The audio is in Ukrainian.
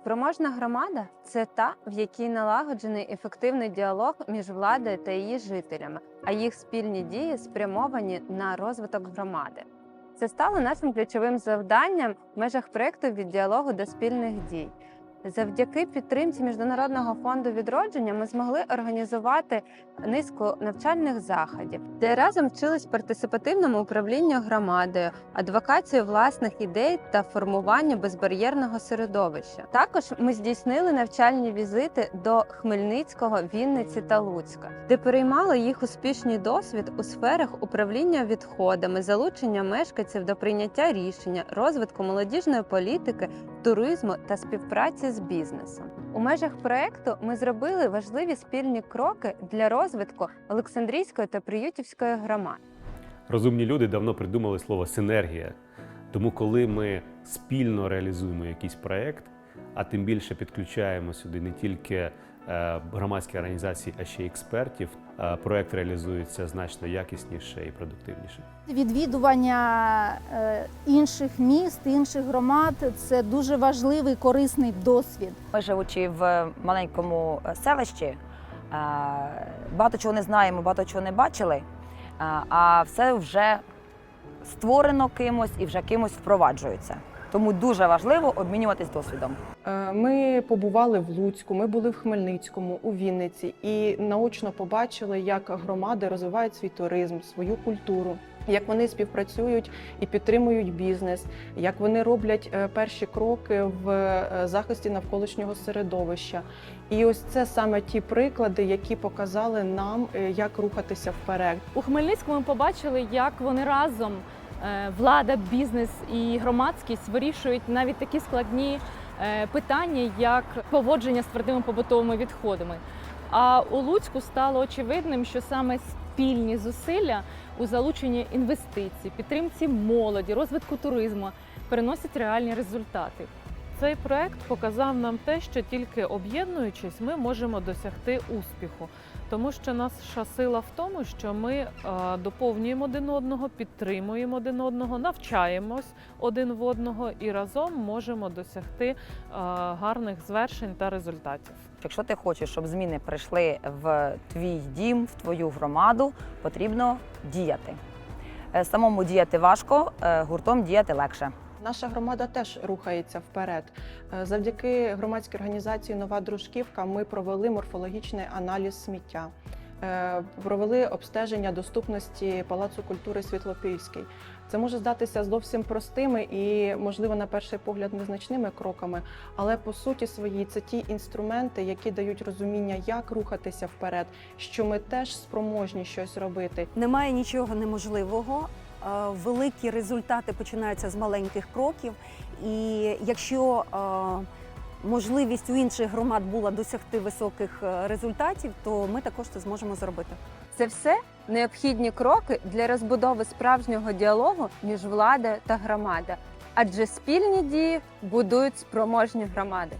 Спроможна громада – це та, в якій налагоджений ефективний діалог між владою та її жителями, а їх спільні дії спрямовані на розвиток громади. Це стало нашим ключовим завданням в межах проєкту «Від діалогу до спільних дій». Завдяки підтримці Міжнародного фонду відродження ми змогли організувати низку навчальних заходів, де разом вчились партисипативному управлінню громадою, адвокацію власних ідей та формуванню безбар'єрного середовища. Також ми здійснили навчальні візити до Хмельницького, Вінниці та Луцька, де переймали їх успішний досвід у сферах управління відходами, залучення мешканців до прийняття рішення, розвитку молодіжної політики, туризму та співпраці з бізнесом. У межах проєкту ми зробили важливі спільні кроки для розвитку Олександрійської та Приютівської громад. Розумні люди давно придумали слово «синергія». Тому коли ми спільно реалізуємо якийсь проєкт, а тим більше підключаємо сюди не тільки громадські організації, а ще й експертів, проєкт реалізується значно якісніше і продуктивніше. Відвідування інших міст, інших громад – це дуже важливий, корисний досвід. Ми, живучи в маленькому селищі, багато чого не знаємо, багато чого не бачили, а все вже створено кимось і вже кимось впроваджується. Тому дуже важливо обмінюватись досвідом. Ми побували в Луцьку, ми були в Хмельницькому, у Вінниці і наочно побачили, як громади розвивають свій туризм, свою культуру, як вони співпрацюють і підтримують бізнес, як вони роблять перші кроки в захисті навколишнього середовища. І ось це саме ті приклади, які показали нам, як рухатися вперед. У Хмельницькому ми побачили, як вони разом, влада, бізнес і громадськість, вирішують навіть такі складні питання, як поводження з твердими побутовими відходами. А у Луцьку стало очевидним, що саме спільні зусилля у залученні інвестицій, підтримці молоді, розвитку туризму приносять реальні результати. Цей проект показав нам те, що тільки об'єднуючись, ми можемо досягти успіху. Тому що наша сила в тому, що ми доповнюємо один одного, підтримуємо один одного, навчаємось один в одного і разом можемо досягти гарних звершень та результатів. Якщо ти хочеш, щоб зміни прийшли в твій дім, в твою громаду, потрібно діяти. Самому діяти важко, гуртом діяти легше. Наша громада теж рухається вперед. Завдяки громадській організації «Нова Дружківка» ми провели морфологічний аналіз сміття, провели обстеження доступності Палацу культури Світлопільський. Це може здатися зовсім простими і, можливо, на перший погляд незначними кроками, але по суті своїй це ті інструменти, які дають розуміння, як рухатися вперед, що ми теж спроможні щось робити. Немає нічого неможливого. Великі результати починаються з маленьких кроків, і якщо можливість у інших громад була досягти високих результатів, то ми також це зможемо зробити. Це все необхідні кроки для розбудови справжнього діалогу між владою та громадою, адже спільні дії будують спроможні громади.